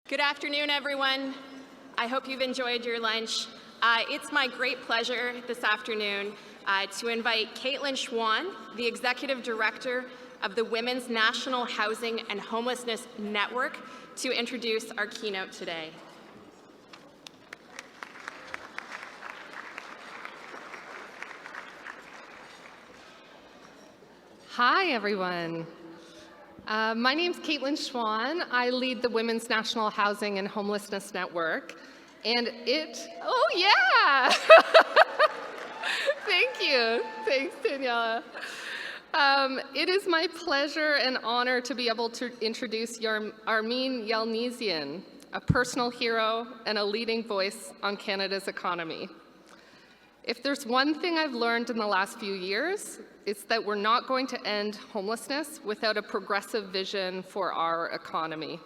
Good afternoon, everyone. I hope you've enjoyed your lunch. It's my great pleasure this afternoon to invite Caitlin Schwan, the Executive Director of the Women's National Housing and Homelessness Network, to introduce our keynote today. Hi, everyone. My name's Caitlin Schwan. I lead the Women's National Housing and Homelessness Network. And oh yeah! Thank you. Thanks, Daniela. It is my pleasure and honor to be able to introduce Armin Yalnizyan, a personal hero and a leading voice on Canada's economy. If there's one thing I've learned in the last few years, it's that we're not going to end homelessness without a progressive vision for our economy.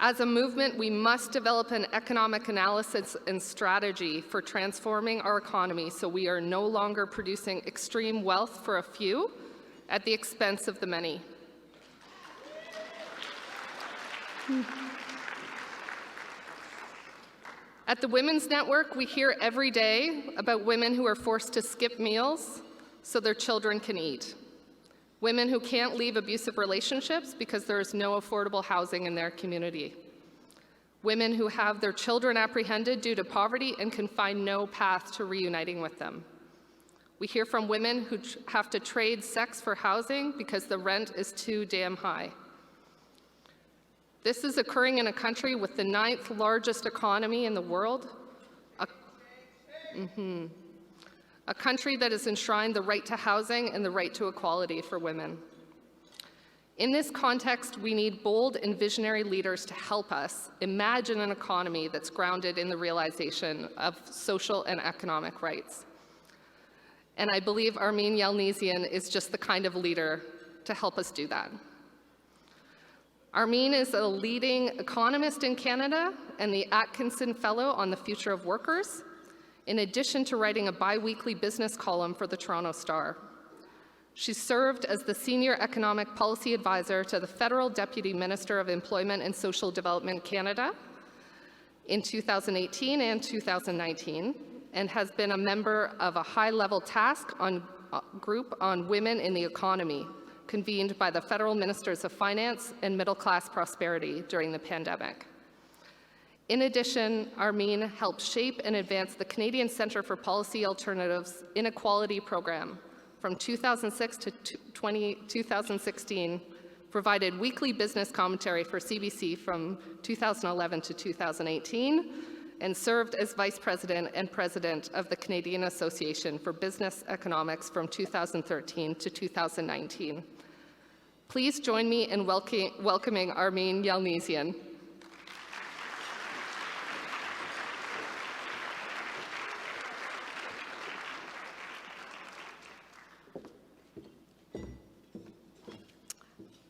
As a movement, we must develop an economic analysis and strategy for transforming our economy so we are no longer producing extreme wealth for a few at the expense of the many. At the Women's Network, we hear every day about women who are forced to skip meals so their children can eat. Women who can't leave abusive relationships because there is no affordable housing in their community. Women who have their children apprehended due to poverty and can find no path to reuniting with them. We hear from women who have to trade sex for housing because the rent is too damn high. This is occurring in a country with the 9th largest economy in the world, a country that has enshrined the right to housing and the right to equality for women. In this context, we need bold and visionary leaders to help us imagine an economy that's grounded in the realization of social and economic rights. And I believe Armin Yalnizyan is just the kind of leader to help us do that. Armin is a leading economist in Canada and the Atkinson Fellow on the Future of Workers, in addition to writing a bi-weekly business column for the Toronto Star. She served as the Senior Economic Policy Advisor to the Federal Deputy Minister of Employment and Social Development Canada in 2018 and 2019, and has been a member of a high-level task group on women in the economy, convened by the Federal Ministers of Finance and Middle-Class Prosperity during the pandemic. In addition, Armin helped shape and advance the Canadian Centre for Policy Alternatives Inequality Program from 2006 to 2016, provided weekly business commentary for CBC from 2011 to 2018, and served as Vice President and President of the Canadian Association for Business Economics from 2013 to 2019. Please join me in welcoming Armin Yalnizyan.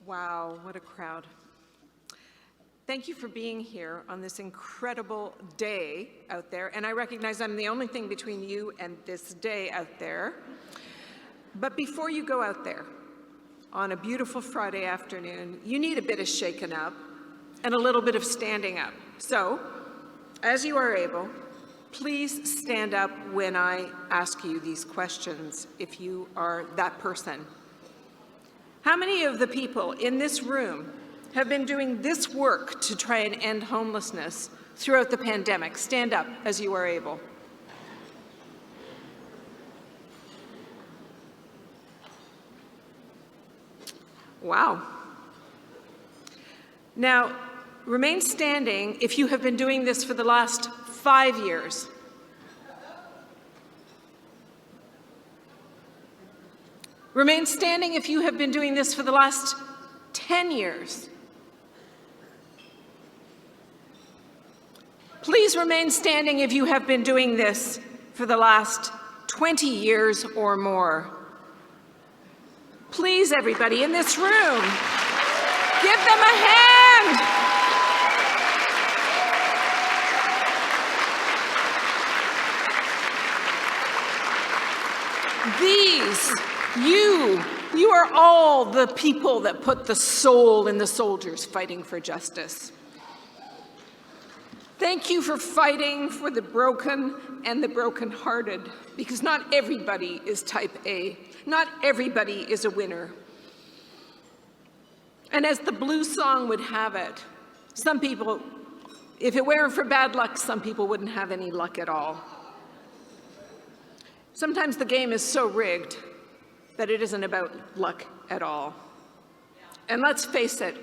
Wow, what a crowd. Thank you for being here on this incredible day out there. And I recognize I'm the only thing between you and this day out there. But before you go out there on a beautiful Friday afternoon, you need a bit of shaking up and a little bit of standing up. So, as you are able, please stand up when I ask you these questions if you are that person. How many of the people in this room have been doing this work to try and end homelessness throughout the pandemic? Stand up as you are able. Wow. Now, remain standing if you have been doing this for the last 5 years. Remain standing if you have been doing this for the last 10 years. Please remain standing if you have been doing this for the last 20 years or more. Please, everybody in this room, give them a hand. You are all the people that put the soul in the soldiers fighting for justice. Thank you for fighting for the broken and the brokenhearted, because not everybody is type A. Not everybody is a winner. And as the blues song would have it, some people, if it weren't for bad luck, some people wouldn't have any luck at all. Sometimes the game is so rigged that it isn't about luck at all. And let's face it,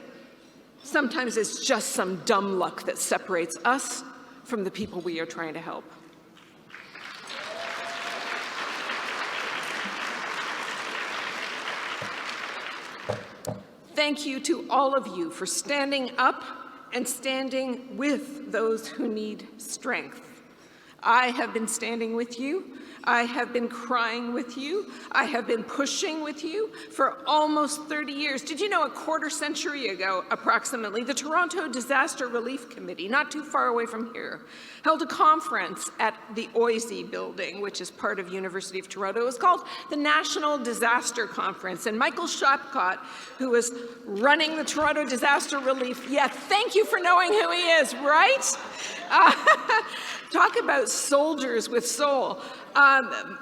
sometimes it's just some dumb luck that separates us from the people we are trying to help. Thank you to all of you for standing up and standing with those who need strength. I have been standing with you. I have been crying with you. I have been pushing with you for almost 30 years. Did you know a quarter century ago, approximately, the Toronto Disaster Relief Committee, not too far away from here, held a conference at the OISE building, which is part of University of Toronto. It was called the National Disaster Conference. And Michael Shapcott, who was running the Toronto Disaster Relief, yeah, thank you for knowing who he is, right? Talk about soldiers with soul.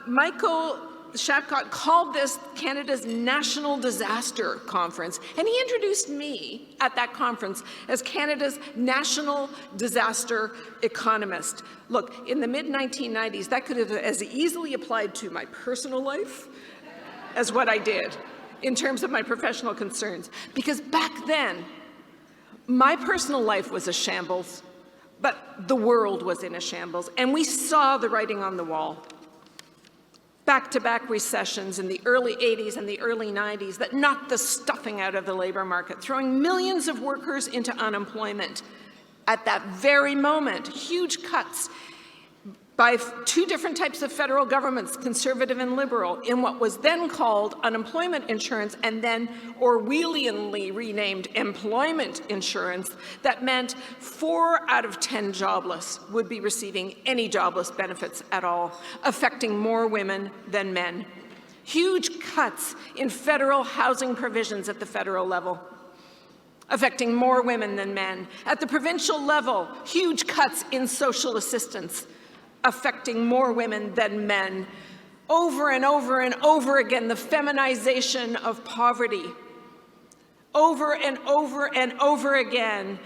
Michael Shapcott called this Canada's National Disaster Conference, and he introduced me at that conference as Canada's National Disaster Economist. Look, in the mid-1990s, that could have as easily applied to my personal life as what I did in terms of my professional concerns, because back then, my personal life was a shambles, but the world was in a shambles, and we saw the writing on the wall. Back-to-back recessions in the early 80s and the early 90s that knocked the stuffing out of the labor market, throwing millions of workers into unemployment. At that very moment, huge cuts by two different types of federal governments, conservative and liberal, in what was then called unemployment insurance and then Orwellianly renamed employment insurance. That meant 4 out of 10 jobless would be receiving any jobless benefits at all, affecting more women than men. Huge cuts in federal housing provisions at the federal level, affecting more women than men. At the provincial level, huge cuts in social assistance, affecting more women than men. Over and over and over again, the feminization of poverty. Over and over and over again,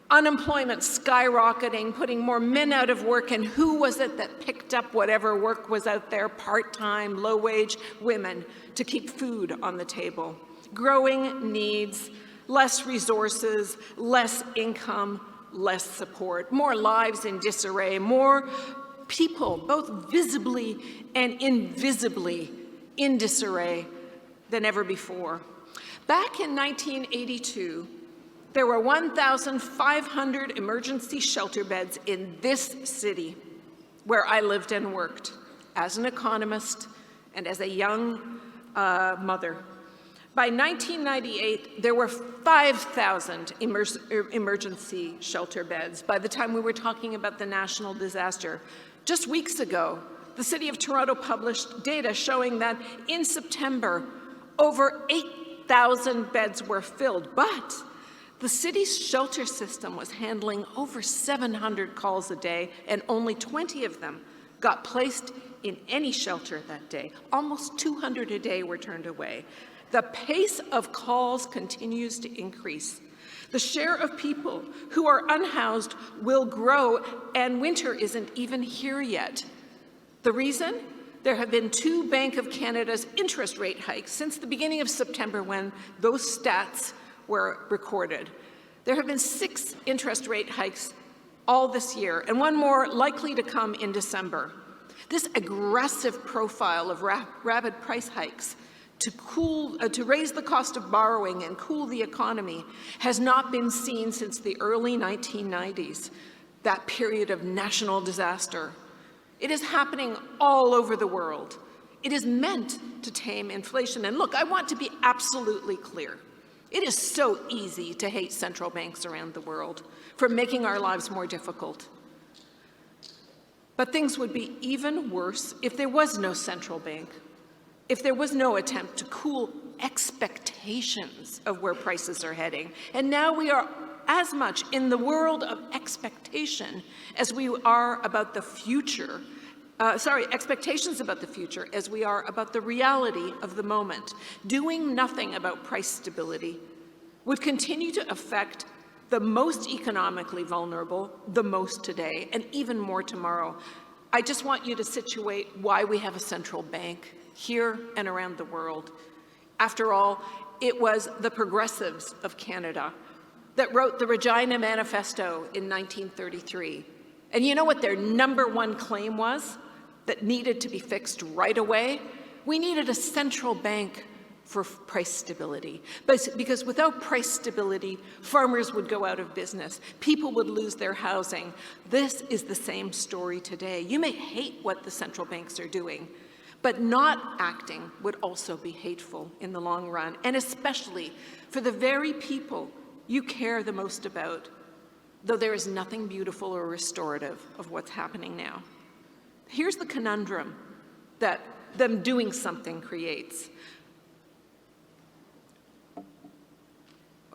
unemployment skyrocketing, putting more men out of work, and who was it that picked up whatever work was out there, part-time, low-wage women, to keep food on the table? Growing needs, less resources, less income, less support, more lives in disarray, more people, both visibly and invisibly, in disarray than ever before. Back in 1982, there were 1,500 emergency shelter beds in this city where I lived and worked as an economist and as a young mother. By 1998, there were 5,000 emergency shelter beds by the time we were talking about the national disaster. Just weeks ago, the City of Toronto published data showing that in September, over 8,000 beds were filled, but the city's shelter system was handling over 700 calls a day, and only 20 of them got placed in any shelter that day. Almost 200 a day were turned away. The pace of calls continues to increase. The share of people who are unhoused will grow, and winter isn't even here yet. The reason? There have been 2 Bank of Canada's interest rate hikes since the beginning of September, when those stats were recorded. There have been 6 interest rate hikes all this year, and 1 more likely to come in December. This aggressive profile of rapid price hikes to raise the cost of borrowing and cool the economy has not been seen since the early 1990s, that period of national disaster. It is happening all over the world. It is meant to tame inflation. And look, I want to be absolutely clear. It is so easy to hate central banks around the world for making our lives more difficult. But things would be even worse if there was no central bank, if there was no attempt to cool expectations of where prices are heading. And now we are as much in the world of expectation as we are about the future, expectations about the future as we are about the reality of the moment. Doing nothing about price stability would continue to affect the most economically vulnerable the most today, and even more tomorrow. I just want you to situate why we have a central bank here and around the world. After all, it was the progressives of Canada that wrote the Regina Manifesto in 1933. And you know what their #1 claim was that needed to be fixed right away? We needed a central bank for price stability. Because without price stability, farmers would go out of business, people would lose their housing. This is the same story today. You may hate what the central banks are doing, but not acting would also be hateful in the long run, and especially for the very people you care the most about, though there is nothing beautiful or restorative of what's happening now. Here's the conundrum that them doing something creates.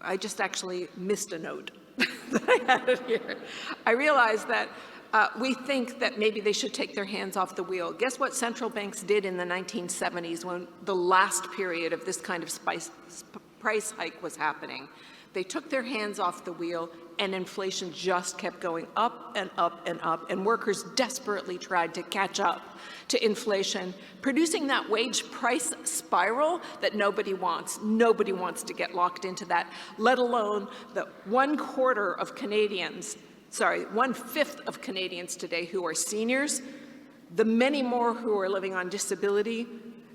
I just actually missed a note that I had it here. I realized that we think that maybe they should take their hands off the wheel. Guess what central banks did in the 1970s when the last period of this kind of price hike was happening? They took their hands off the wheel, and inflation just kept going up and up and up, and workers desperately tried to catch up to inflation, producing that wage price spiral that nobody wants. Nobody wants to get locked into that, let alone the 1/5 of Canadians today who are seniors, the many more who are living on disability,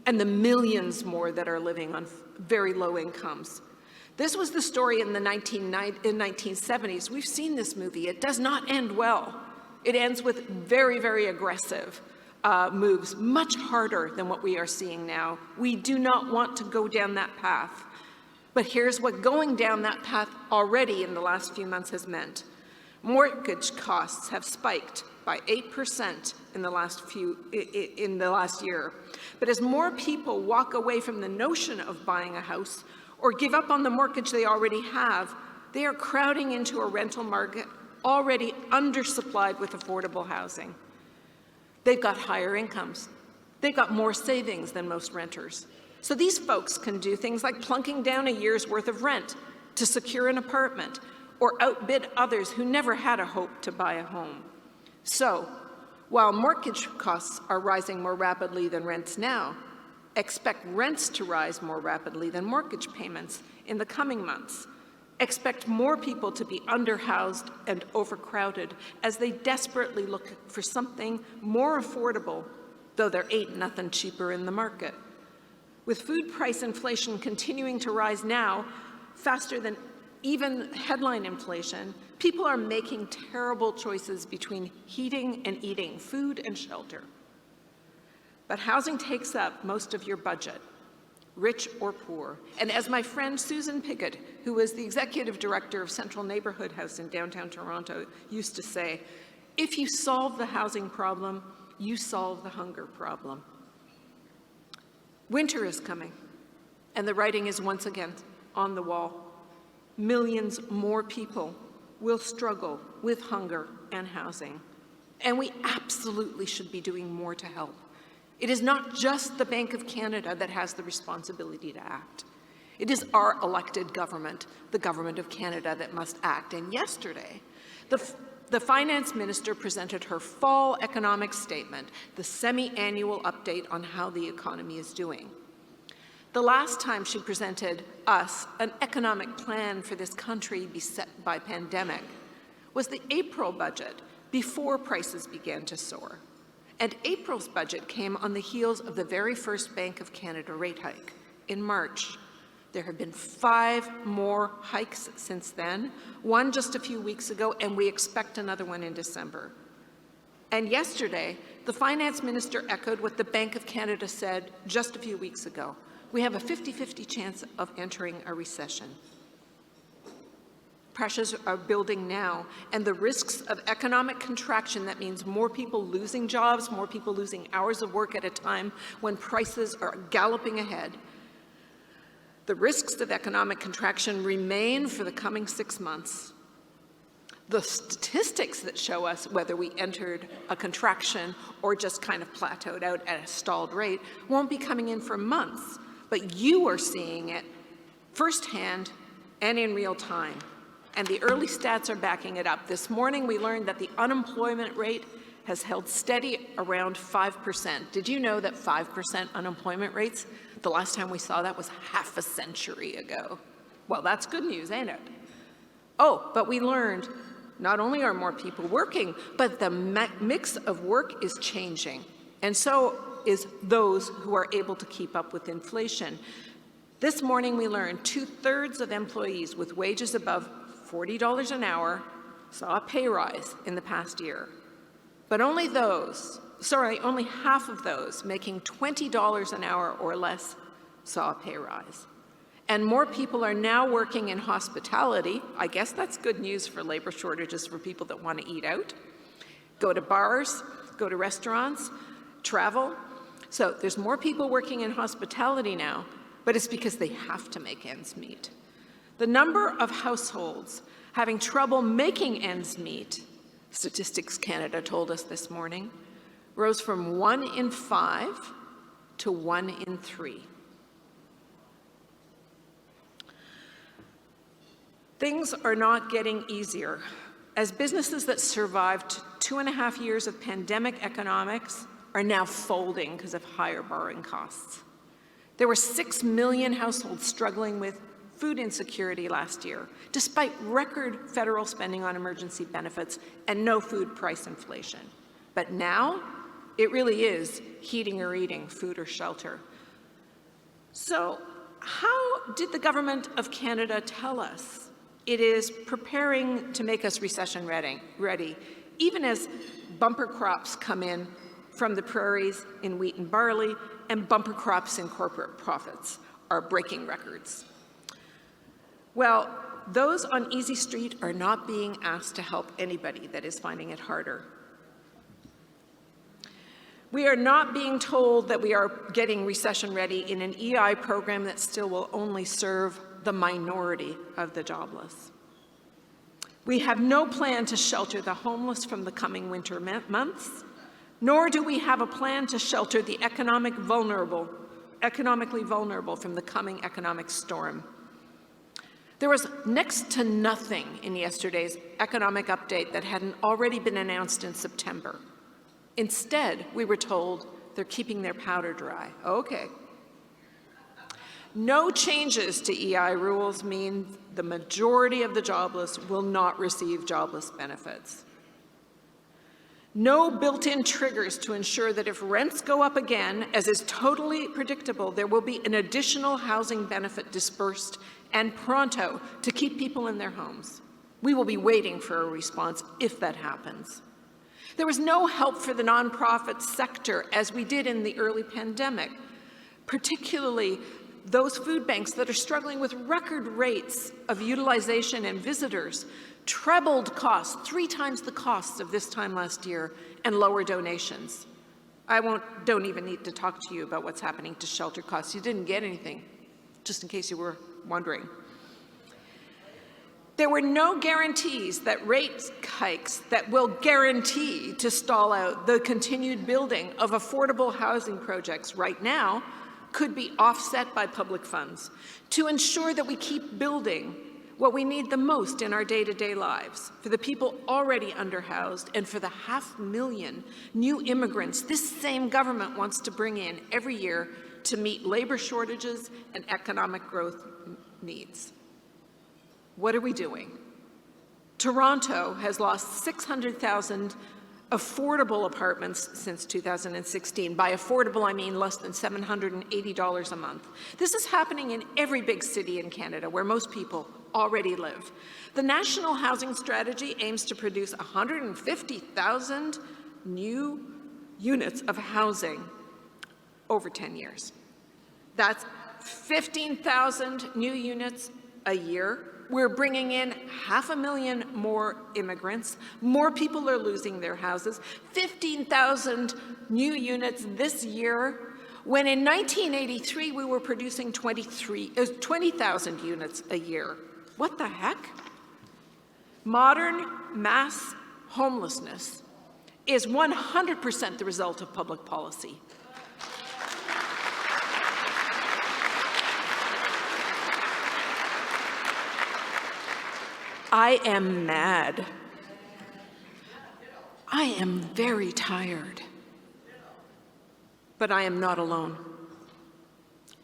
and the millions more that are living on very low incomes. This was the story in the 1970s. We've seen this movie. It does not end well. It ends with very, very aggressive moves, much harder than what we are seeing now. We do not want to go down that path. But here's what going down that path already in the last few months has meant. Mortgage costs have spiked by 8% in the last year. But as more people walk away from the notion of buying a house or give up on the mortgage they already have, they are crowding into a rental market already undersupplied with affordable housing. They've got higher incomes. They've got more savings than most renters. So these folks can do things like plunking down a year's worth of rent to secure an apartment or outbid others who never had a hope to buy a home. So, while mortgage costs are rising more rapidly than rents now, expect rents to rise more rapidly than mortgage payments in the coming months. Expect more people to be underhoused and overcrowded as they desperately look for something more affordable, though there ain't nothing cheaper in the market. With food price inflation continuing to rise now, faster than even headline inflation, people are making terrible choices between heating and eating, food and shelter. But housing takes up most of your budget, rich or poor. And as my friend Susan Piggott, who was the executive director of Central Neighborhood House in downtown Toronto, used to say, if you solve the housing problem, you solve the hunger problem. Winter is coming, and the writing is once again on the wall. Millions more people will struggle with hunger and housing, and we absolutely should be doing more to help. It is not just the Bank of Canada that has the responsibility to act. It is our elected government, the Government of Canada, that must act. And yesterday, the finance minister presented her fall economic statement, the semi-annual update on how the economy is doing. The last time she presented us an economic plan for this country beset by pandemic was the April budget before prices began to soar. And April's budget came on the heels of the very first Bank of Canada rate hike in March. There have been 5 more hikes since then, one just a few weeks ago, and we expect another one in December. And yesterday, the finance minister echoed what the Bank of Canada said just a few weeks ago. We have a 50-50 chance of entering a recession. Pressures are building now, and the risks of economic contraction, that means more people losing jobs, more people losing hours of work at a time when prices are galloping ahead. The risks of economic contraction remain for the coming 6 months, The statistics that show us whether we entered a contraction or just kind of plateaued out at a stalled rate won't be coming in for months, but you are seeing it firsthand and in real time. And the early stats are backing it up. This morning we learned that the unemployment rate has held steady around 5%. Did you know that 5% unemployment rates, the last time we saw that was half a century ago? Well, that's good news, ain't it? Oh, but we learned not only are more people working, but the mix of work is changing. And so is those who are able to keep up with inflation. This morning we learned 2/3 of employees with wages above $40 an hour saw a pay rise in the past year. But only half of those making $20 an hour or less saw a pay rise. And more people are now working in hospitality. I guess that's good news for labor shortages for people that want to eat out, go to bars, go to restaurants, travel. So there's more people working in hospitality now, but it's because they have to make ends meet. The number of households having trouble making ends meet, Statistics Canada told us this morning, rose from 1 in 5 to 1 in 3. Things are not getting easier. As businesses that survived 2.5 years of pandemic economics are now folding because of higher borrowing costs. There were 6 million households struggling with food insecurity last year, despite record federal spending on emergency benefits and no food price inflation. But now, it really is heating or eating, food or shelter. So how did the Government of Canada tell us it is preparing to make us recession ready, even as bumper crops come in from the prairies in wheat and barley, and bumper crops in corporate profits are breaking records? Well, those on Easy Street are not being asked to help anybody that is finding it harder. We are not being told that we are getting recession ready in an EI program that still will only serve the minority of the jobless. We have no plan to shelter the homeless from the coming winter months, nor do we have a plan to shelter the economically vulnerable from the coming economic storm. There was next to nothing in yesterday's economic update that hadn't already been announced in September. Instead, we were told they're keeping their powder dry. Okay. No changes to EI rules mean the majority of the jobless will not receive jobless benefits. No built-in triggers to ensure that if rents go up again, as is totally predictable, there will be an additional housing benefit dispersed and pronto to keep people in their homes. We will be waiting for a response if that happens. There was no help for the nonprofit sector as we did in the early pandemic, particularly those food banks that are struggling with record rates of utilization and visitors, trebled costs, 3 times the costs of this time last year, and lower donations. Don't even need to talk to you about what's happening to shelter costs. You didn't get anything, just in case you were wondering. There were no guarantees that rate hikes that will guarantee to stall out the continued building of affordable housing projects right now could be offset by public funds to ensure that we keep building what we need the most in our day-to-day lives, for the people already underhoused and for the 500,000 new immigrants this same government wants to bring in every year to meet labor shortages and economic growth needs. What are we doing? Toronto has lost 600,000 affordable apartments since 2016. By affordable, I mean less than $780 a month. This is happening in every big city in Canada where most people already live. The National Housing Strategy aims to produce 150,000 new units of housing over 10 years. That's 15,000 new units a year. We're bringing in 500,000 more immigrants. More people are losing their houses. 15,000 new units this year, when in 1983 we were producing 20,000 units a year. What the heck? Modern mass homelessness is 100% the result of public policy. I am mad. I am very tired. But I am not alone.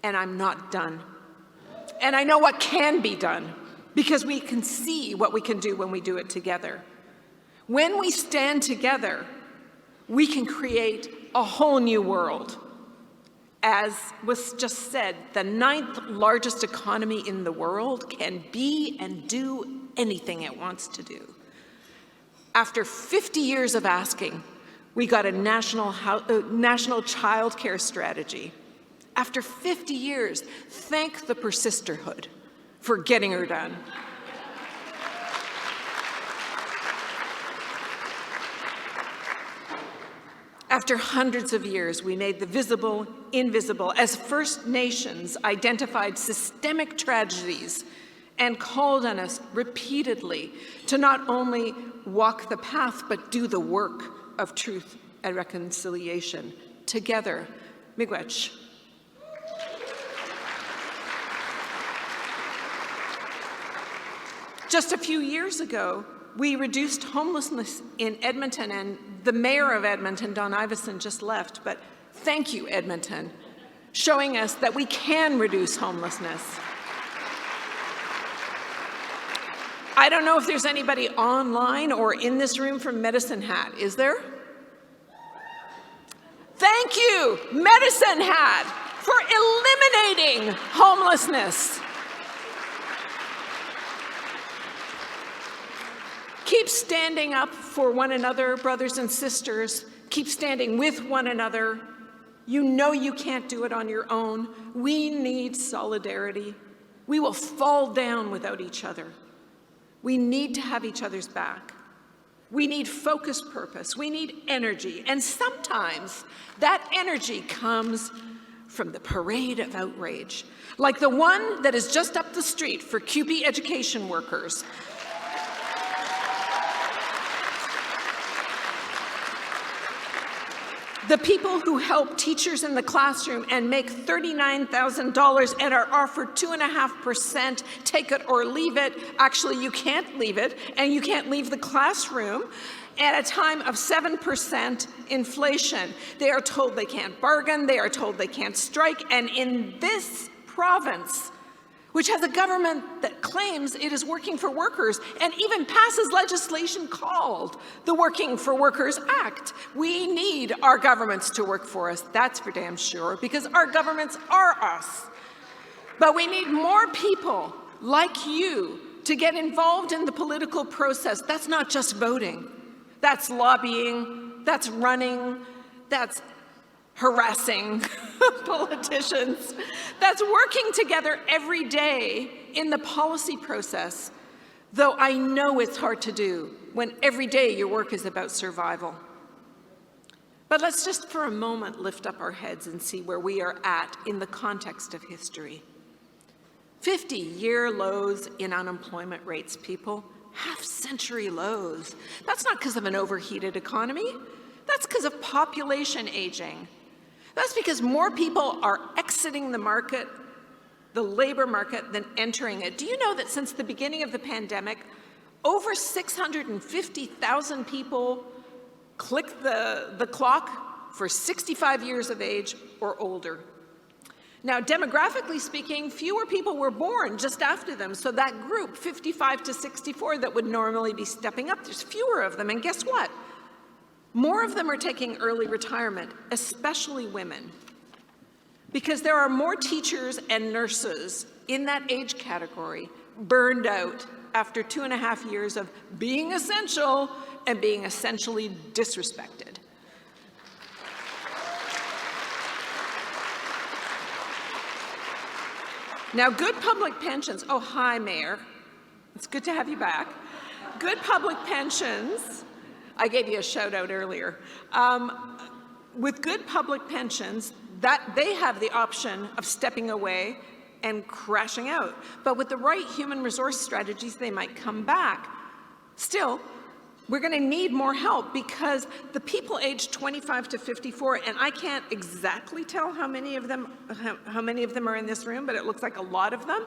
And I'm not done. And I know what can be done, because we can see what we can do when we do it together. When we stand together, we can create a whole new world. As was just said, the 9th largest economy in the world can be and do anything it wants to do. After 50 years of asking, we got a national child care strategy. After 50 years, thank the persisterhood for getting her done. After hundreds of years, we made the visible invisible as First Nations identified systemic tragedies and called on us repeatedly to not only walk the path, but do the work of truth and reconciliation together. Miigwech. Just a few years ago, we reduced homelessness in Edmonton, and the mayor of Edmonton, Don Iveson, just left, but thank you, Edmonton, showing us that we can reduce homelessness. I don't know if there's anybody online or in this room from Medicine Hat. Is there? Thank you, Medicine Hat, for eliminating homelessness. Keep standing up for one another, brothers and sisters. Keep standing with one another. You know you can't do it on your own. We need solidarity. We will fall down without each other. We need to have each other's back. We need focused purpose. We need energy. And sometimes that energy comes from the parade of outrage, like the one that is just up the street for CUPE education workers. The people who help teachers in the classroom and make $39,000 and are offered 2.5%, take it or leave it. Actually, you can't leave it, and you can't leave the classroom at a time of 7% inflation. They are told they can't bargain, they are told they can't strike, and in this province, which has a government that claims it is working for workers and even passes legislation called the Working for Workers Act. We need our governments to work for us, that's for damn sure, because our governments are us. But we need more people like you to get involved in the political process. That's not just voting. That's lobbying, that's running, that's harassing politicians. That's working together every day in the policy process, though I know it's hard to do when every day your work is about survival. But let's just for a moment lift up our heads and see where we are at in the context of history. 50-year lows in unemployment rates, people. Half-century lows. That's not because of an overheated economy. That's because of population aging. That's because more people are exiting the market, the labor market, than entering it. Do you know that since the beginning of the pandemic, over 650,000 people clicked the clock for 65 years of age or older? Now, demographically speaking, fewer people were born just after them, so that group, 55 to 64, that would normally be stepping up, there's fewer of them, and guess what? More of them are taking early retirement, especially women, because there are more teachers and nurses in that age category burned out after 2.5 years of being essential and being essentially disrespected. Now, good public pensions, oh, hi, Mayor. It's good to have you back. Good public pensions, I gave you a shout out earlier. With good public pensions, that they have the option of stepping away and crashing out. But with the right human resource strategies, they might come back. Still, we're going to need more help because the people aged 25 to 54, and I can't exactly tell how many of them are in this room, but it looks like a lot of them.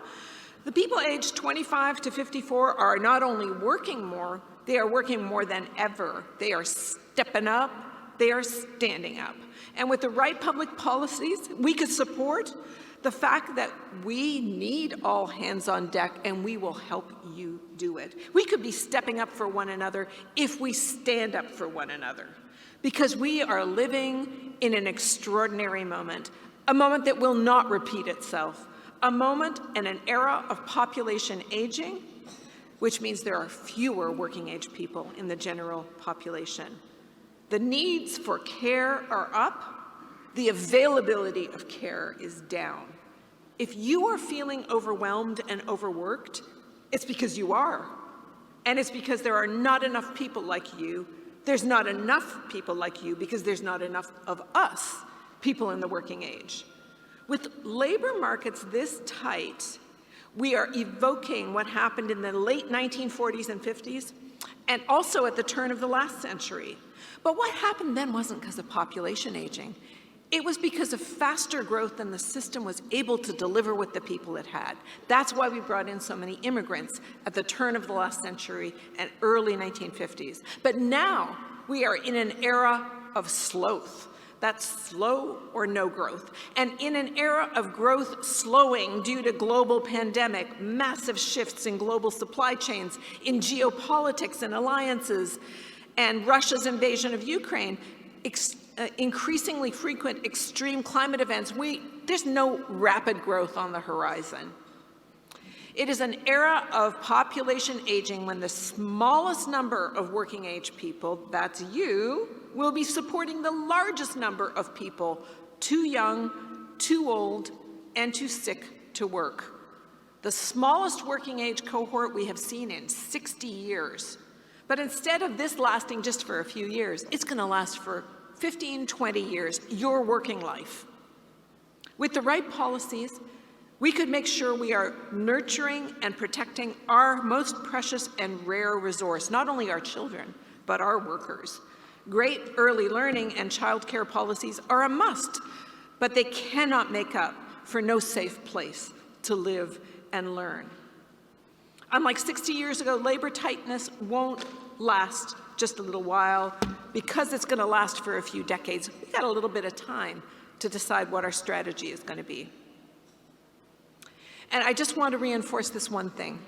The people aged 25 to 54 are not only working more, they are working more than ever. They are stepping up, they are standing up. And with the right public policies, we could support the fact that we need all hands on deck, and we will help you do it. We could be stepping up for one another if we stand up for one another, because we are living in an extraordinary moment, a moment that will not repeat itself, a moment and an era of population aging, which means there are fewer working age people in the general population. The needs for care are up, the availability of care is down. If you are feeling overwhelmed and overworked, it's because you are. And it's because there are not enough people like you. There's not enough people like you because there's not enough of us, people in the working age. With labor markets this tight, we are evoking what happened in the late 1940s and 50s, and also at the turn of the last century. But what happened then wasn't because of population aging. It was because of faster growth than the system was able to deliver with the people it had. That's why we brought in so many immigrants at the turn of the last century and early 1950s. But now we are in an era of sloth. That's slow or no growth. And in an era of growth slowing due to global pandemic, massive shifts in global supply chains, in geopolitics and alliances, and Russia's invasion of Ukraine, increasingly frequent extreme climate events, there's no rapid growth on the horizon. It is an era of population aging when the smallest number of working age people, that's you, will be supporting the largest number of people too young, too old, and too sick to work. The smallest working age cohort we have seen in 60 years. But instead of this lasting just for a few years, it's going to last for 15, 20 years, your working life. With the right policies, we could make sure we are nurturing and protecting our most precious and rare resource, not only our children, but our workers. Great early learning and childcare policies are a must, but they cannot make up for no safe place to live and learn. Unlike 60 years ago, labor tightness won't last just a little while. Because it's going to last for a few decades, we've got a little bit of time to decide what our strategy is going to be. And I just want to reinforce this one thing.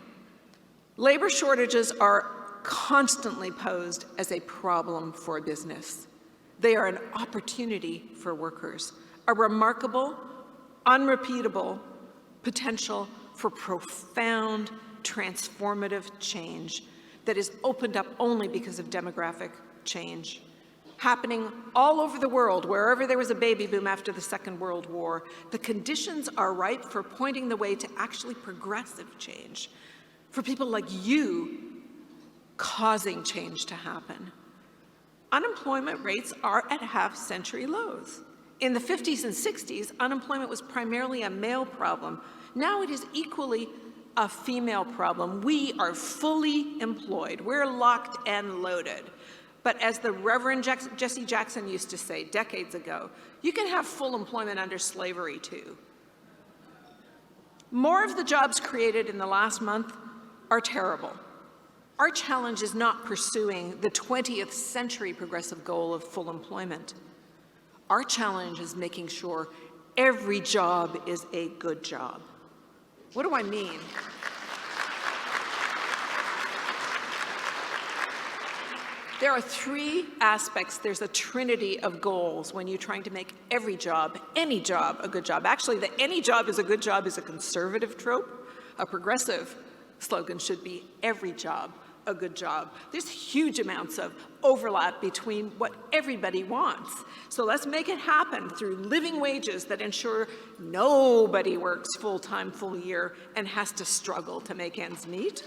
Labor shortages are constantly posed as a problem for business. They are an opportunity for workers, a remarkable, unrepeatable potential for profound, transformative change that is opened up only because of demographic change, happening all over the world, wherever there was a baby boom after the Second World War. The conditions are ripe for pointing the way to actually progressive change, for people like you causing change to happen. Unemployment rates are at half-century lows. In the 50s and 60s, unemployment was primarily a male problem. Now it is equally a female problem. We are fully employed. We're locked and loaded. But as the Reverend Jesse Jackson used to say decades ago, you can have full employment under slavery too. More of the jobs created in the last month are terrible. Our challenge is not pursuing the 20th century progressive goal of full employment. Our challenge is making sure every job is a good job. What do I mean? There are three aspects. There's a trinity of goals when you're trying to make every job, any job, a good job. Actually, the any job is a good job is a conservative trope. A progressive slogan should be every job, a good job. There's huge amounts of overlap between what everybody wants. So let's make it happen through living wages that ensure nobody works full-time, full year, and has to struggle to make ends meet.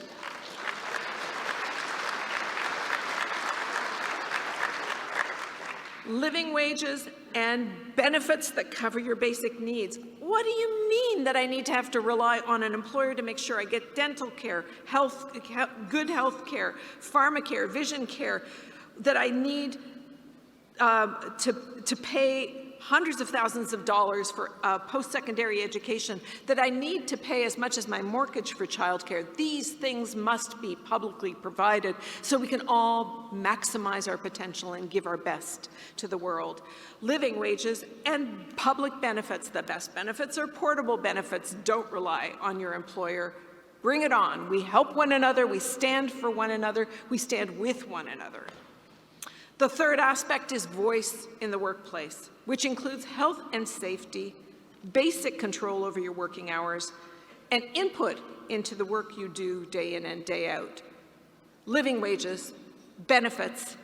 living wages, and benefits that cover your basic needs. What do you mean that I need to have to rely on an employer to make sure I get dental care, good health care, pharmacare, vision care, that I need to pay hundreds of thousands of dollars for post-secondary education, that I need to pay as much as my mortgage for childcare? These things must be publicly provided so we can all maximize our potential and give our best to the world. Living wages and public benefits. The best benefits are portable benefits. Don't rely on your employer. Bring it on. We help one another. We stand for one another. We stand with one another. The third aspect is voice in the workplace, which includes health and safety, basic control over your working hours, and input into the work you do day in and day out. Living wages, benefits,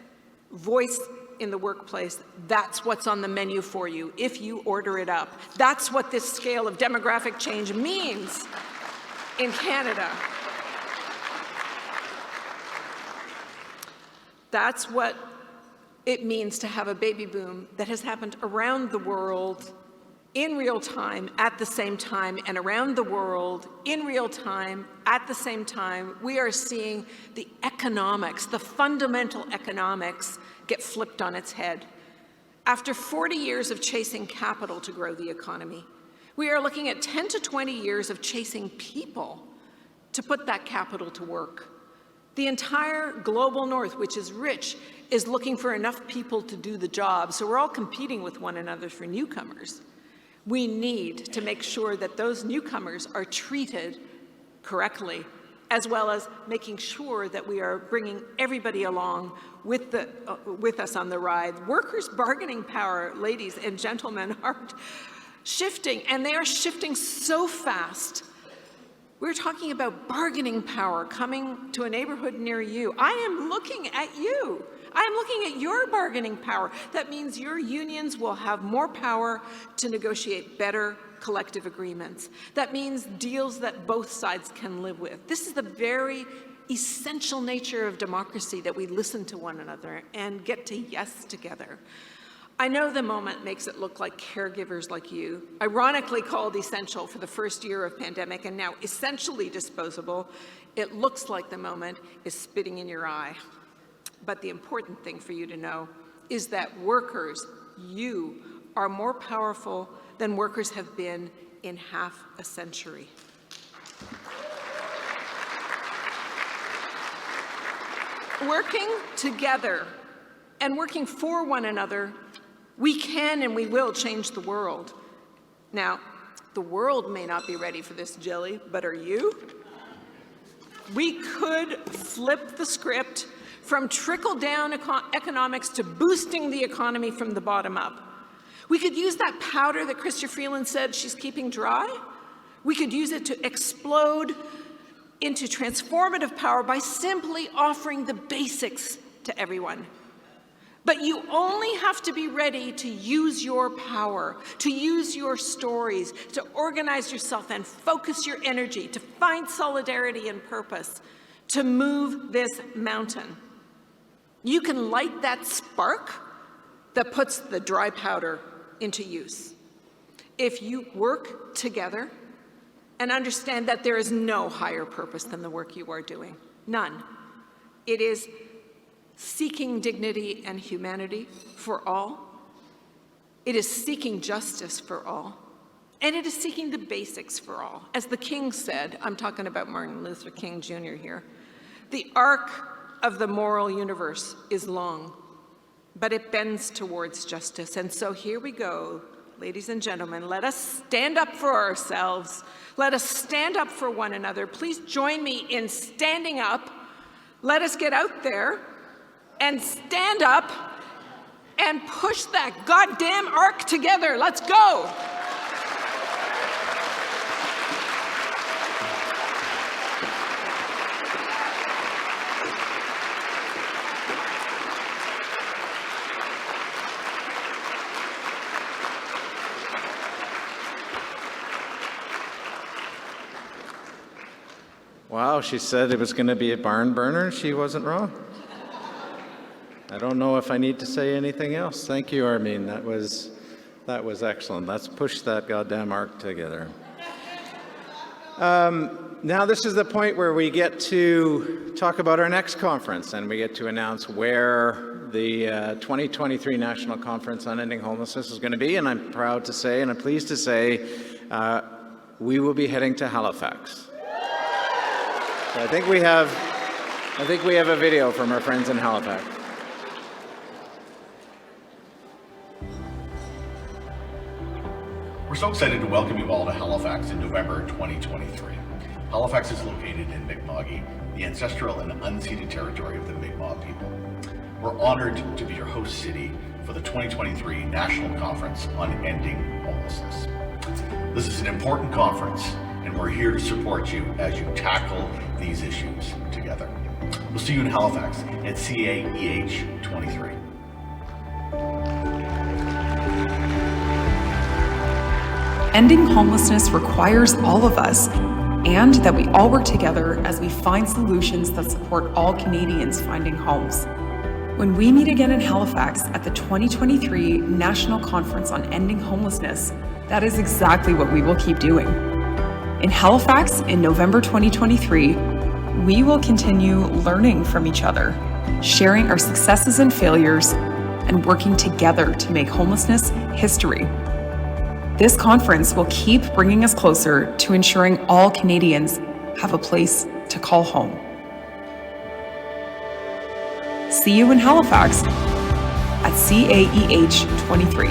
voice in the workplace, that's what's on the menu for you if you order it up. That's what this scale of demographic change means in Canada. That's what it means to have a baby boom that has happened around the world in real time at the same time, and around the world in real time at the same time, we are seeing the economics, the fundamental economics, get flipped on its head. After 40 years of chasing capital to grow the economy, we are looking at 10 to 20 years of chasing people to put that capital to work. The entire global north, which is rich, is looking for enough people to do the job, so we're all competing with one another for newcomers. We need to make sure that those newcomers are treated correctly, as well as making sure that we are bringing everybody along with us on the ride. Workers' bargaining power, ladies and gentlemen, are shifting, and they are shifting so fast. We're talking about bargaining power coming to a neighborhood near you. I am looking at you. I am looking at your bargaining power. That means your unions will have more power to negotiate better collective agreements. That means deals that both sides can live with. This is the very essential nature of democracy, that we listen to one another and get to yes together. I know the moment makes it look like caregivers like you, ironically called essential for the first year of pandemic and now essentially disposable, it looks like the moment is spitting in your eye. But the important thing for you to know is that workers, you, are more powerful than workers have been in half a century. Working together and working for one another, we can and we will change the world. Now, the world may not be ready for this, Jilly, but are you? We could flip the script from trickle-down economics to boosting the economy from the bottom up. We could use that powder that Chrystia Freeland said she's keeping dry. We could use it to explode into transformative power by simply offering the basics to everyone. But you only have to be ready to use your power, to use your stories, to organize yourself and focus your energy, to find solidarity and purpose, to move this mountain. You can light that spark that puts the dry powder into use. If you work together and understand that there is no higher purpose than the work you are doing, none. It is seeking dignity and humanity for all. It is seeking justice for all. And it is seeking the basics for all. As the King said, I'm talking about Martin Luther King Jr. here, the arc of the moral universe is long, but it bends towards justice. And so here we go, ladies and gentlemen, let us stand up for ourselves. Let us stand up for one another. Please join me in standing up. Let us get out there and stand up and push that goddamn arc together. Let's go. Wow, she said it was going to be a barn burner. She wasn't wrong. I don't know if I need to say anything else. Thank you, Armin. That was excellent. Let's push that goddamn arc together. Now this is the point where we get to talk about our next conference, and we get to announce where the 2023 National Conference on Ending Homelessness is going to be. And I'm proud to say, and I'm pleased to say, we will be heading to Halifax. So I think we have a video from our friends in Halifax. We're so excited to welcome you all to Halifax in November 2023. Halifax is located in Mi'kma'ki, the ancestral and unceded territory of the Mi'kmaq people. We're honored to be your host city for the 2023 National Conference on Ending Homelessness. This is an important conference, and we're here to support you as you tackle these issues together. We'll see you in Halifax at CAEH23. Ending homelessness requires all of us, and that we all work together as we find solutions that support all Canadians finding homes. When we meet again in Halifax at the 2023 National Conference on Ending Homelessness, that is exactly what we will keep doing. In Halifax in November 2023, we will continue learning from each other, sharing our successes and failures, and working together to make homelessness history. This conference will keep bringing us closer to ensuring all Canadians have a place to call home. See you in Halifax at CAEH23.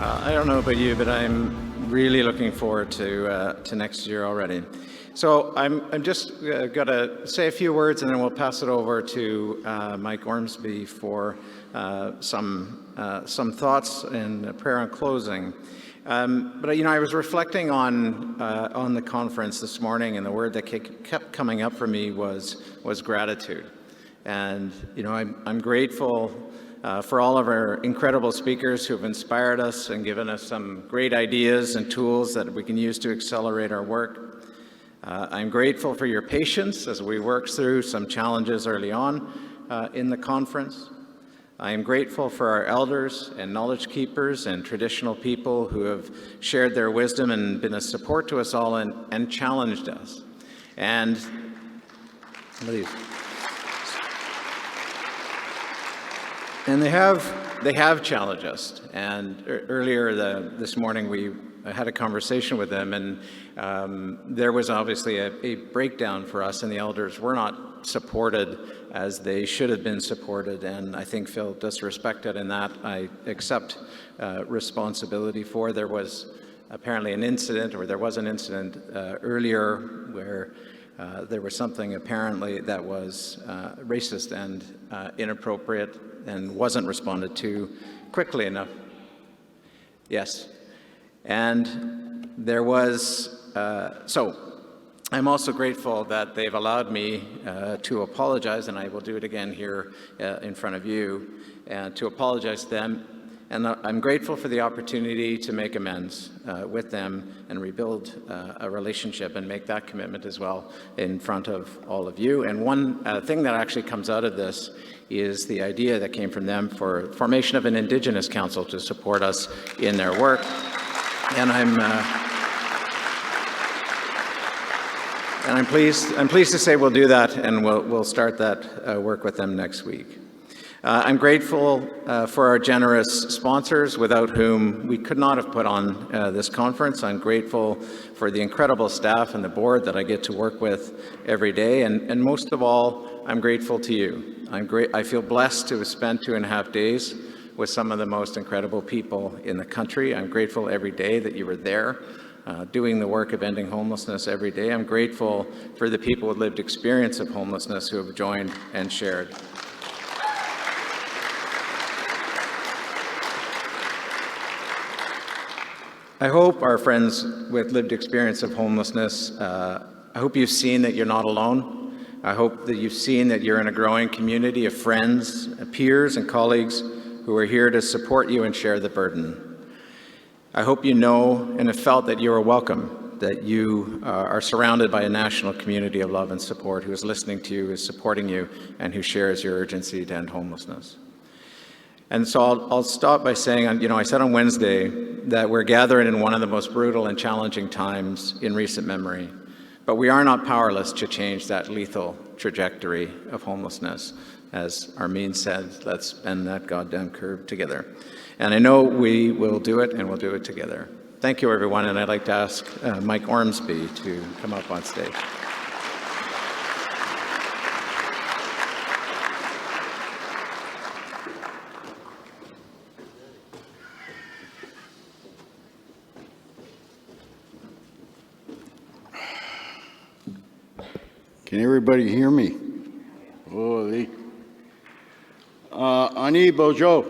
I don't know about you, but I'm really looking forward to next year already. So I'm just going to say a few words, and then we'll pass it over to Mike Ormsby for some thoughts and a prayer in closing. But I was reflecting on the conference this morning, and the word that kept coming up for me was gratitude. And I'm grateful for all of our incredible speakers who have inspired us and given us some great ideas and tools that we can use to accelerate our work. I'm grateful for your patience as we work through some challenges early on in the conference. I am grateful for our elders and knowledge keepers and traditional people who have shared their wisdom and been a support to us all and challenged us. And they have challenged us. And earlier this morning I had a conversation with them, and there was obviously a breakdown for us, and the elders were not supported as they should have been supported, and I think feel disrespected in that. I accept responsibility for. There was apparently an incident, or there was an incident earlier where there was something apparently that was racist and inappropriate and wasn't responded to quickly enough. Yes. And there was, so I'm also grateful that they've allowed me to apologize, and I will do it again here in front of you, and to apologize to them. And I'm grateful for the opportunity to make amends with them and rebuild a relationship and make that commitment as well in front of all of you. And one thing that actually comes out of this is the idea that came from them for formation of an Indigenous Council to support us in their work. And I'm pleased to say we'll do that, and we'll start that work with them next week. I'm grateful for our generous sponsors, without whom we could not have put on this conference. I'm grateful for the incredible staff and the board that I get to work with every day, and most of all, I'm grateful to you. I feel blessed to have spent 2.5 days with some of the most incredible people in the country. I'm grateful every day that you were there, doing the work of ending homelessness every day. I'm grateful for the people with lived experience of homelessness who have joined and shared. I hope our friends with lived experience of homelessness, I hope you've seen that you're not alone. I hope that you've seen that you're in a growing community of friends, peers, and colleagues who are here to support you and share the burden. I hope you know and have felt that you are welcome, that you are surrounded by a national community of love and support who is listening to you, is supporting you, and who shares your urgency to end homelessness. And so I'll stop by saying, I said on Wednesday that we're gathering in one of the most brutal and challenging times in recent memory, but we are not powerless to change that lethal trajectory of homelessness. As Armin said, let's bend that goddamn curve together. And I know we will do it, and we'll do it together. Thank you, everyone, and I'd like to ask Mike Ormsby to come up on stage. Can everybody hear me? Holy. Ani bojo,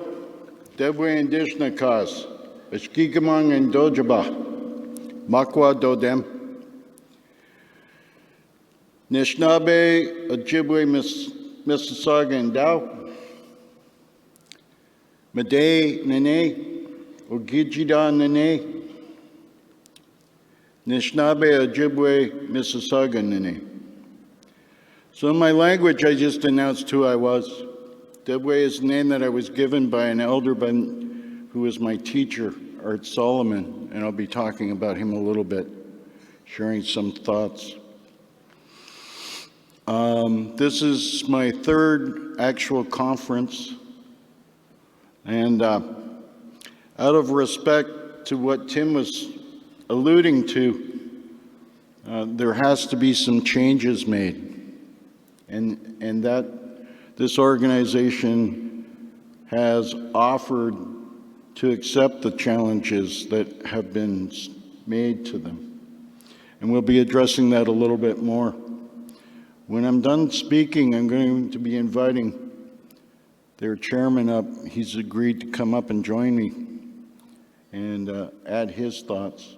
debwe indishna kas, beshkikamang and dojaba, makwa dodem. Nishnabe, Ojibwe Mississauga and Dow. Made nene, Ogijida nene. Nishnabe, Ojibwe Mississauga nene. So in my language, I just announced who I was. Debwe is the name that I was given by an elder who was my teacher, Art Solomon, and I'll be talking about him a little bit, sharing some thoughts. This is my third actual conference, and out of respect to what Tim was alluding to, there has to be some changes made. And that this organization has offered to accept the challenges that have been made to them. And we'll be addressing that a little bit more. When I'm done speaking, I'm going to be inviting their chairman up. He's agreed to come up and join me and add his thoughts.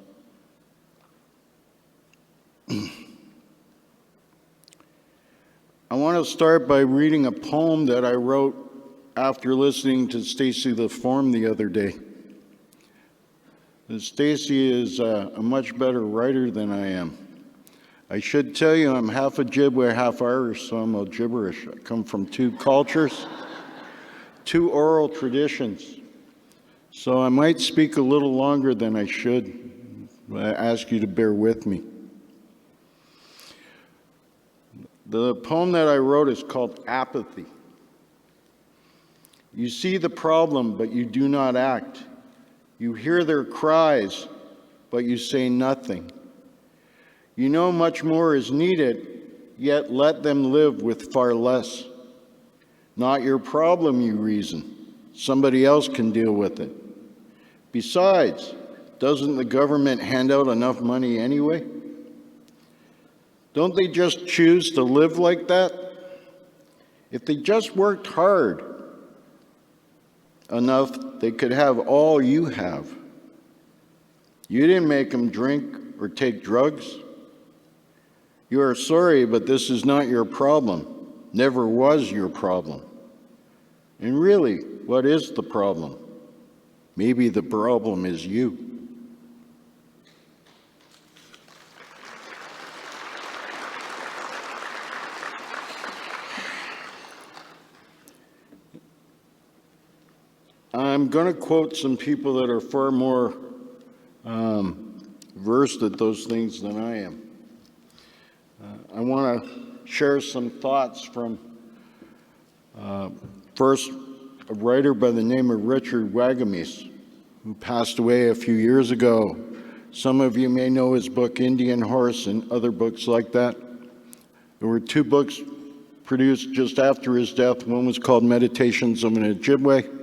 I want to start by reading a poem that I wrote after listening to Stacy the Form the other day. Stacy is a much better writer than I am. I should tell you I'm half Ojibwe, half Irish, so I'm a gibberish. I come from two cultures, two oral traditions. So I might speak a little longer than I should. I ask you to bear with me. The poem that I wrote is called Apathy. You see the problem, but you do not act. You hear their cries, but you say nothing. You know much more is needed, yet let them live with far less. Not your problem, you reason. Somebody else can deal with it. Besides, doesn't the government hand out enough money anyway? Don't they just choose to live like that? If they just worked hard enough, they could have all you have. You didn't make them drink or take drugs. You are sorry, but this is not your problem. Never was your problem. And really, what is the problem? Maybe the problem is you. I'm going to quote some people that are far more versed at those things than I am. I want to share some thoughts from first a writer by the name of Richard Wagamis, who passed away a few years ago. Some of you may know his book Indian Horse and other books like that. There were two books produced just after his death. One was called Meditations of an Ojibwe.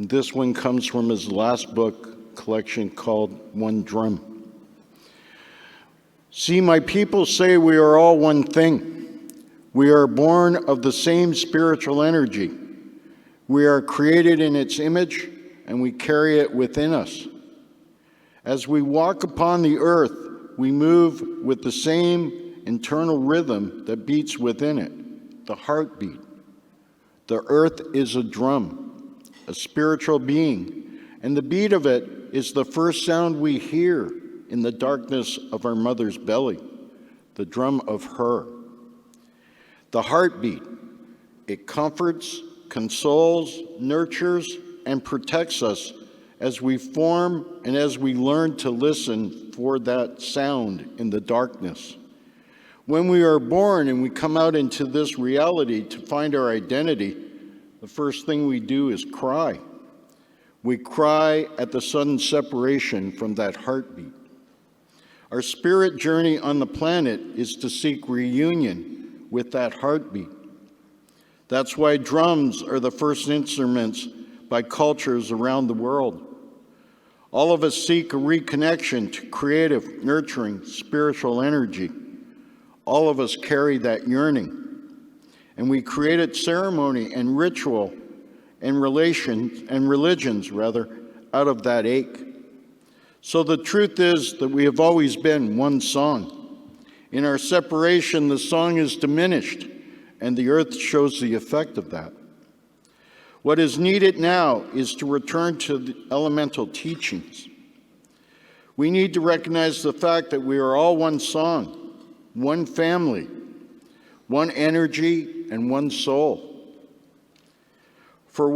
This one comes from his last book collection called One Drum. See, my people say we are all one thing. We are born of the same spiritual energy. We are created in its image, and we carry it within us. As we walk upon the earth, we move with the same internal rhythm that beats within it, the heartbeat. The earth is a drum. a spiritual being, and the beat of it is the first sound we hear in the darkness of our mother's belly, the drum of her. The heartbeat, it comforts, consoles, nurtures, and protects us as we form and as we learn to listen for that sound in the darkness. When we are born and we come out into this reality to find our identity, the first thing we do is cry. We cry at the sudden separation from that heartbeat. Our spirit journey on the planet is to seek reunion with that heartbeat. That's why drums are the first instruments by cultures around the world. All of us seek a reconnection to creative, nurturing, spiritual energy. All of us carry that yearning. And we created ceremony and ritual and religions out of that ache. So the truth is that we have always been one song. In our separation, the song is diminished, and the earth shows the effect of that. What is needed now is to return to the elemental teachings. We need to recognize the fact that we are all one song, one family, one energy, and one soul. For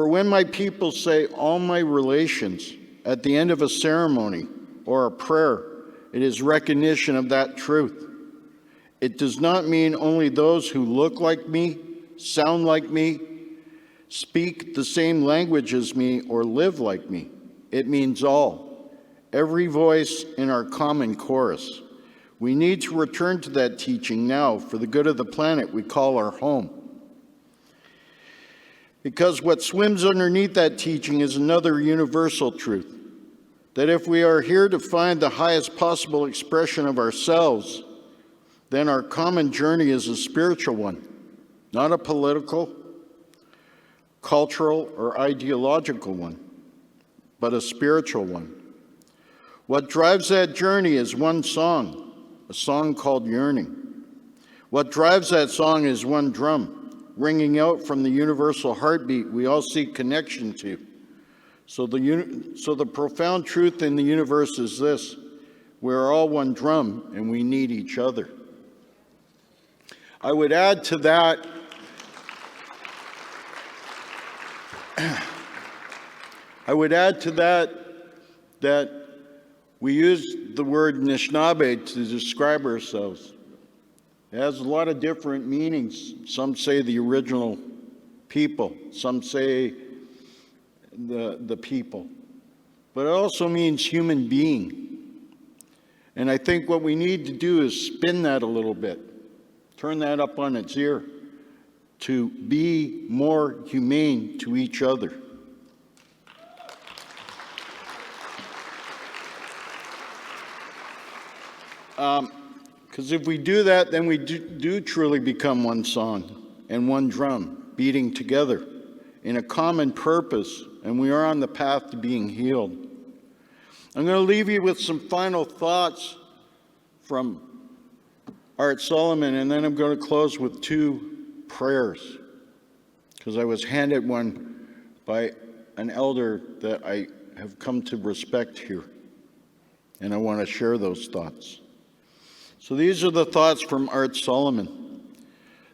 when my people say all my relations at the end of a ceremony or a prayer, it is recognition of that truth. It does not mean only those who look like me, sound like me, speak the same language as me, or live like me. It means all, every voice in our common chorus. We need to return to that teaching now for the good of the planet we call our home. Because what swims underneath that teaching is another universal truth, that if we are here to find the highest possible expression of ourselves, then our common journey is a spiritual one, not a political, cultural, or ideological one, but a spiritual one. What drives that journey is one song, a song called Yearning. What drives that song is one drum, ringing out from the universal heartbeat we all seek connection to. So the profound truth in the universe is this: we're all one drum and we need each other. I would add to that that we use the word Anishinaabe to describe ourselves. It has a lot of different meanings. Some say the original people, some say the people. But it also means human being. And I think what we need to do is spin that a little bit, turn that up on its ear, to be more humane to each other. Because if we do that, then we do truly become one song and one drum, beating together in a common purpose, and we are on the path to being healed. I'm going to leave you with some final thoughts from Art Solomon, and then I'm going to close with two prayers, because I was handed one by an elder that I have come to respect here, and I want to share those thoughts. So these are the thoughts from Art Solomon.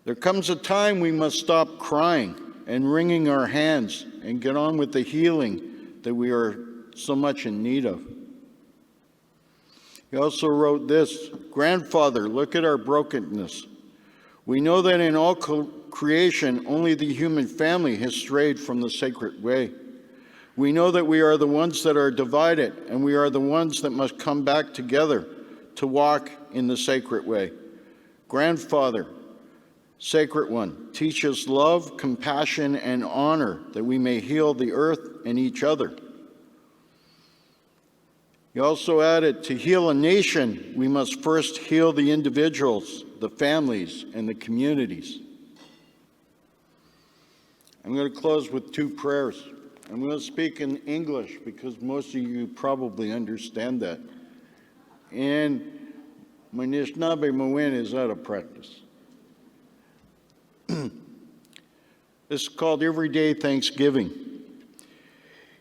There comes a time we must stop crying and wringing our hands and get on with the healing that we are so much in need of. He also wrote this: "Grandfather, look at our brokenness. We know that in all creation, only the human family has strayed from the sacred way. We know that we are the ones that are divided, and we are the ones that must come back together to walk in the sacred way. Grandfather, Sacred One, teach us love, compassion, and honor, that we may heal the earth and each other." He also added, "To heal a nation, we must first heal the individuals, the families, and the communities." I'm going to close with two prayers. I'm going to speak in English because most of you probably understand that. And my Anishinaabe Mawin is out of practice. This is called Everyday Thanksgiving.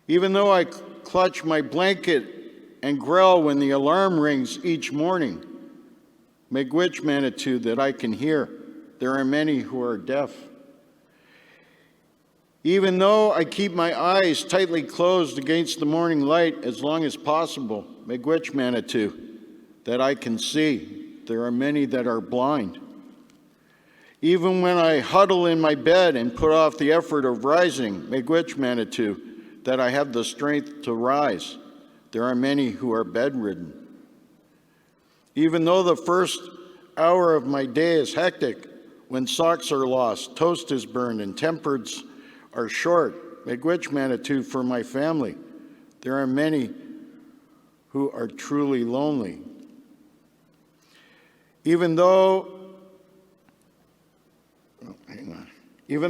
Even though I clutch my blanket and growl when the alarm rings each morning, Miigwech Manitou that I can hear, there are many who are deaf. Even though I keep my eyes tightly closed against the morning light as long as possible, Miigwech Manitou that I can see, there are many that are blind. Even when I huddle in my bed and put off the effort of rising, Miigwech Manitou, that I have the strength to rise, there are many who are bedridden. Even though the first hour of my day is hectic, when socks are lost, toast is burned, and tempers are short, Miigwech Manitou for my family, there are many who are truly lonely. Even though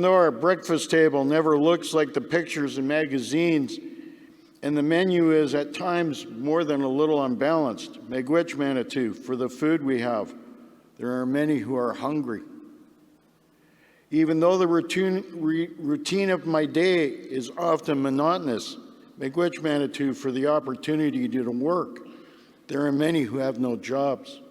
our breakfast table never looks like the pictures in magazines, and the menu is at times more than a little unbalanced, Miigwech Manitou, for the food we have, there are many who are hungry. Even though the routine of my day is often monotonous, Miigwech Manitou, for the opportunity to work, there are many who have no jobs.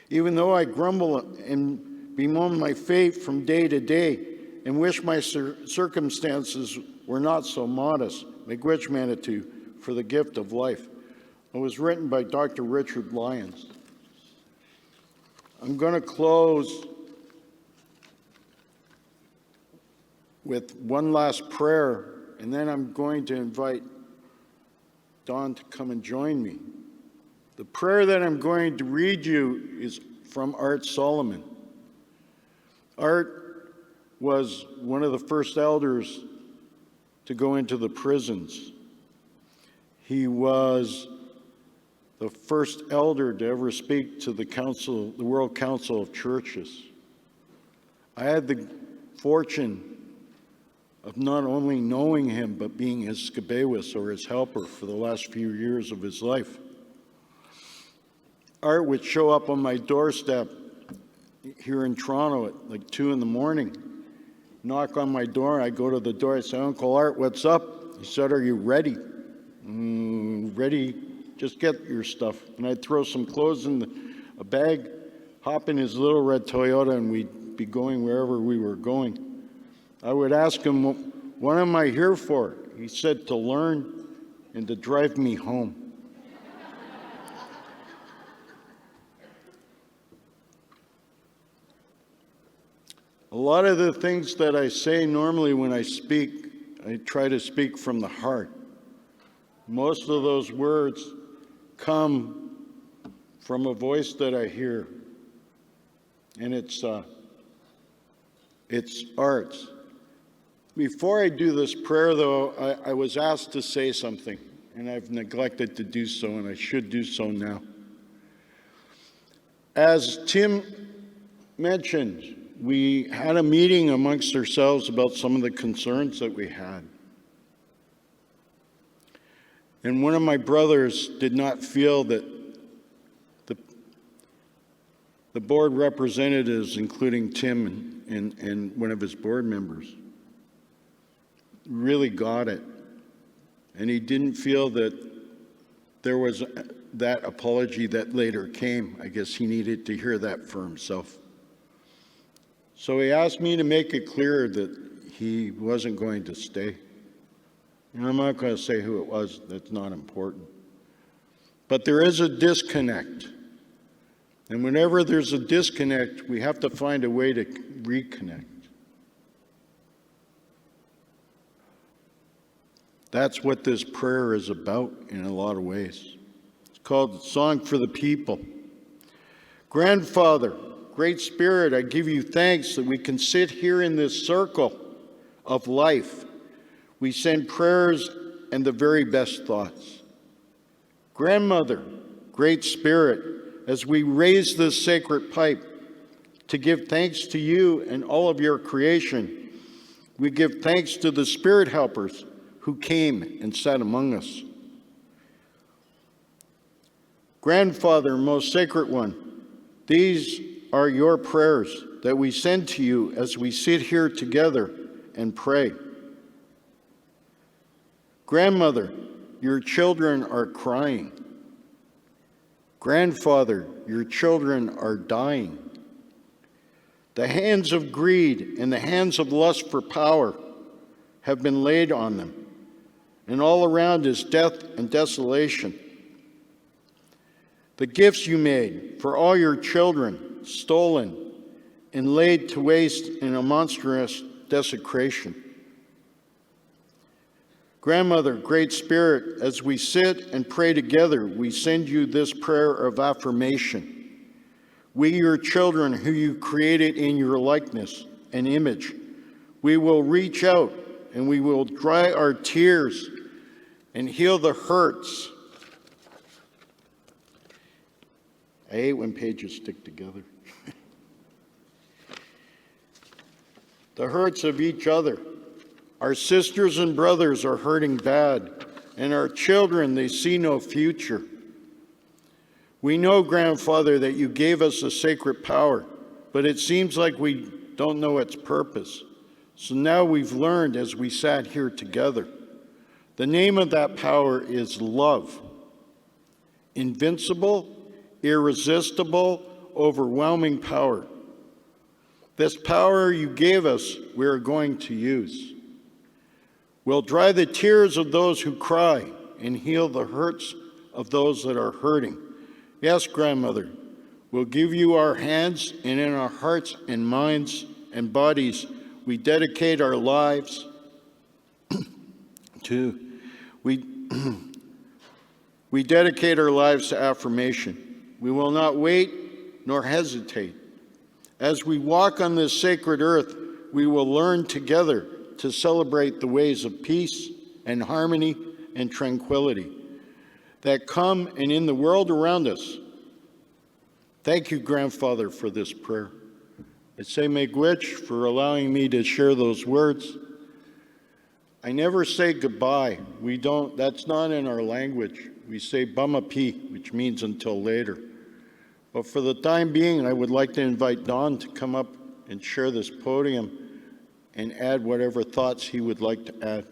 Even though I grumble and bemoan my fate from day to day and wish my circumstances were not so modest, Miigwech Manitou, for the gift of life. It was written by Dr. Richard Lyons. I'm going to close with one last prayer, and then I'm going to invite Don to come and join me. The prayer that I'm going to read you is from Art Solomon. Art was one of the first elders to go into the prisons. He was the first elder to ever speak to the World Council of Churches. I had the fortune of not only knowing him, but being his skabewis, or his helper, for the last few years of his life. Art would show up on my doorstep here in Toronto at like 2 in the morning, knock on my door. I go to the door, I say, "Uncle Art, what's up?" He said, "Are you ready?" Ready, just get your stuff. And I'd throw some clothes in a bag, hop in his little red Toyota, and we'd be going wherever we were going. I would ask him, "What am I here for?" He said, "To learn and to drive me home." A lot of the things that I say normally when I speak, I try to speak from the heart. Most of those words come from a voice that I hear, and it's Art's. Before I do this prayer, though, I was asked to say something, and I've neglected to do so, and I should do so now. As Tim mentioned, we had a meeting amongst ourselves about some of the concerns that we had. And one of my brothers did not feel that the board representatives, including Tim and one of his board members, really got it. And he didn't feel that there was that apology that later came. I guess he needed to hear that for himself. So he asked me to make it clear that he wasn't going to stay. And I'm not going to say who it was, that's not important. But there is a disconnect. And whenever there's a disconnect, we have to find a way to reconnect. That's what this prayer is about in a lot of ways. It's called Song for the People. Grandfather, Great Spirit, I give you thanks that we can sit here in this circle of life. We send prayers and the very best thoughts. Grandmother, Great Spirit, as we raise this sacred pipe to give thanks to you and all of your creation, we give thanks to the Spirit helpers who came and sat among us. Grandfather, most sacred one, these are your prayers that we send to you as we sit here together and pray. Grandmother, your children are crying. Grandfather, your children are dying. The hands of greed and the hands of lust for power have been laid on them, and all around is death and desolation. The gifts you made for all your children stolen and laid to waste in a monstrous desecration. Grandmother, Great Spirit, as we sit and pray together, we send you this prayer of affirmation. We, your children, who you created in your likeness and image, we will reach out and we will dry our tears and heal the hurts. I hate when pages stick together. The hurts of each other. Our sisters and brothers are hurting bad, and our children, they see no future. We know, Grandfather, that you gave us a sacred power, but it seems like we don't know its purpose. So now we've learned as we sat here together. The name of that power is love. Invincible, irresistible, overwhelming power. This power you gave us, we are going to use. We'll dry the tears of those who cry and heal the hurts of those that are hurting. Yes, Grandmother, we'll give you our hands, and in our hearts and minds and bodies, we dedicate our lives to, we dedicate our lives to affirmation. We will not wait nor hesitate. As we walk on this sacred earth, we will learn together to celebrate the ways of peace and harmony and tranquility that come and in the world around us. Thank you, Grandfather, for this prayer. I say miigwech for allowing me to share those words. I never say goodbye. We don't, that's not in our language. We say bamapi, which means until later. But for the time being, I would like to invite Don to come up and share this podium and add whatever thoughts he would like to add.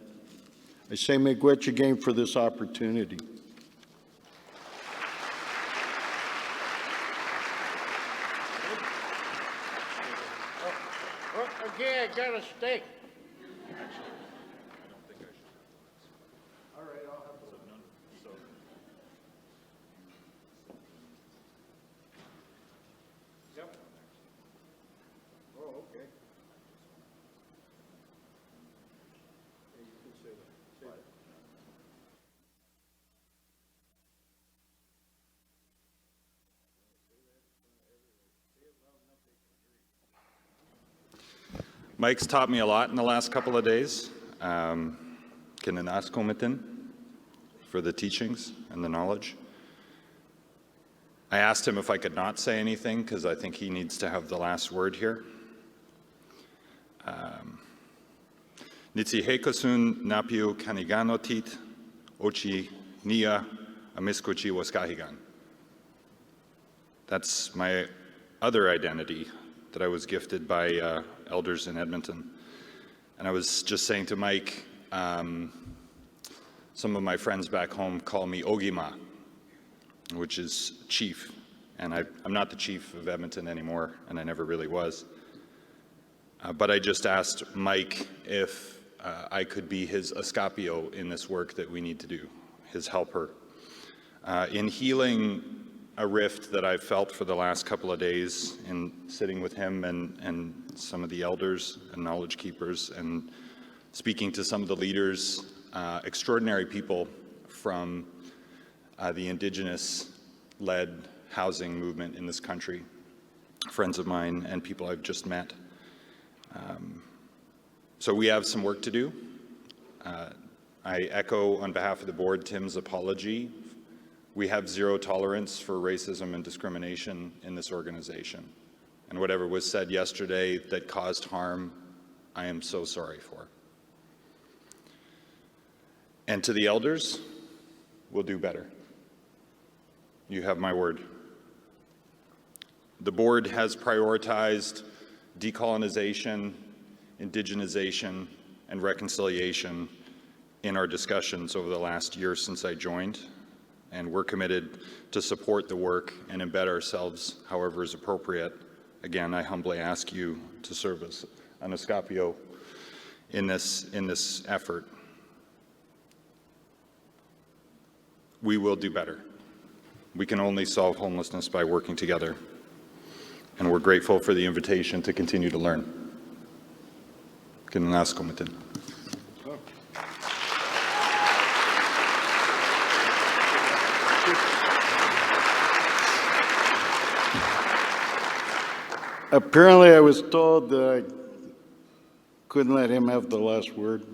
I say miigwech again for this opportunity. Okay, I got a steak. Mike's taught me a lot in the last couple of days. Kinanaskomitin for the teachings and the knowledge. I asked him if I could not say anything because I think he needs to have the last word here. Nitsi hekosun napio kaniganotit ochi nia amiskochi waskahigan. That's my other identity that I was gifted by elders in Edmonton. And I was just saying to Mike, some of my friends back home call me Ogima, which is chief. And I'm not the chief of Edmonton anymore, and I never really was. But I just asked Mike if I could be his escapio in this work that we need to do, his helper. In healing a rift that I've felt for the last couple of days in sitting with him and some of the elders and knowledge keepers and speaking to some of the leaders, extraordinary people from the Indigenous-led housing movement in this country, friends of mine and people I've just met. So we have some work to do. I echo on behalf of the board Tim's apology. We have zero tolerance for racism and discrimination in this organization. And whatever was said yesterday that caused harm, I am so sorry for. And to the elders, we'll do better. You have my word. The board has prioritized decolonization, indigenization, and reconciliation in our discussions over the last year since I joined, and we're committed to support the work and embed ourselves however is appropriate. Again, I humbly ask you to serve as an escapio in this effort. We will do better. We can only solve homelessness by working together, and we're grateful for the invitation to continue to learn. Kinanasko Matin. Apparently, I was told that I couldn't let him have the last word.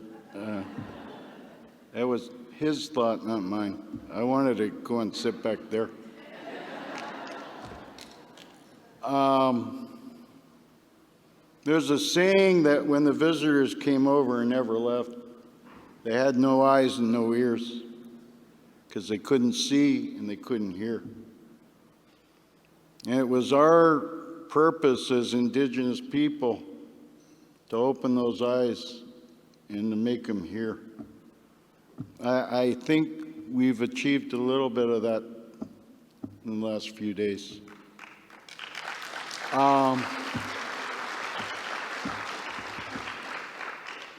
That was his thought, not mine. I wanted to go and sit back there. There's a saying that when the visitors came over and never left, they had no eyes and no ears because they couldn't see and they couldn't hear. And it was our purpose as Indigenous people to open those eyes and to make them hear. I think we've achieved a little bit of that in the last few days.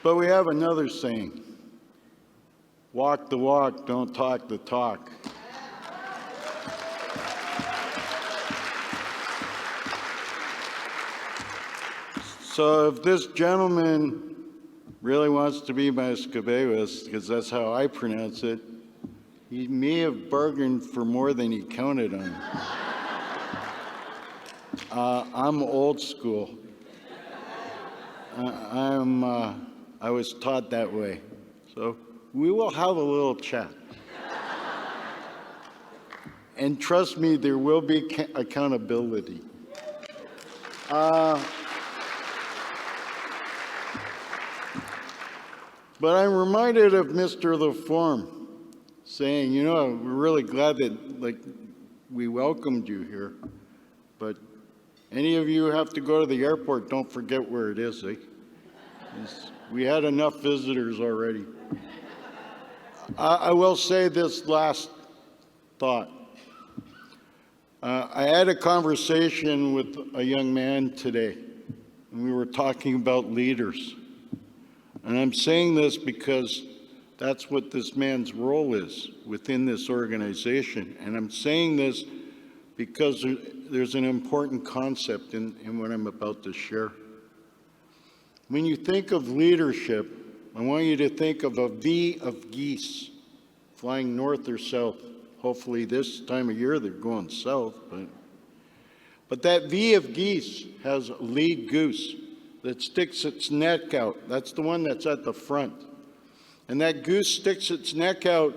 But we have another saying: walk the walk, don't talk the talk. So if this gentleman really wants to be my Escabeus, because that's how I pronounce it, he may have bargained for more than he counted on. I'm old school. I was taught that way. So we will have a little chat. And trust me, there will be accountability. But I'm reminded of Mr. LaForme saying, you know, we're really glad that, we welcomed you here, but any of you who have to go to the airport, don't forget where it is, eh? We had enough visitors already. I will say this last thought. I had a conversation with a young man today, and we were talking about leaders. And I'm saying this because that's what this man's role is within this organization. And I'm saying this because there's an important concept in what I'm about to share. When you think of leadership, I want you to think of a V of geese flying north or south. Hopefully this time of year they're going south. But that V of geese has a lead goose that sticks its neck out. That's the one that's at the front. And that goose sticks its neck out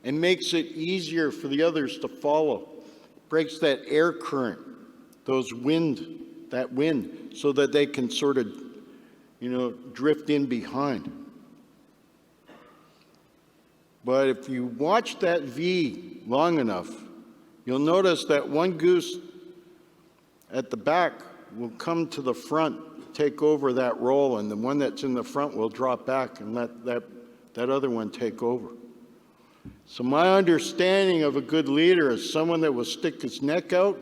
and makes it easier for the others to follow. Breaks that air current, that wind, so that they can sort of, drift in behind. But if you watch that V long enough, you'll notice that one goose at the back will come to the front, take over that role, and the one that's in the front will drop back and let that other one take over. So my understanding of a good leader is someone that will stick his neck out,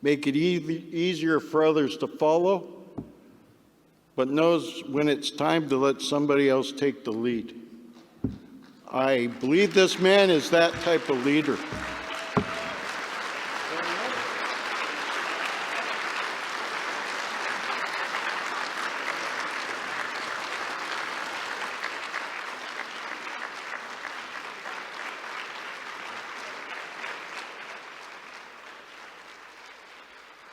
make it easier for others to follow, but knows when it's time to let somebody else take the lead. I believe this man is that type of leader.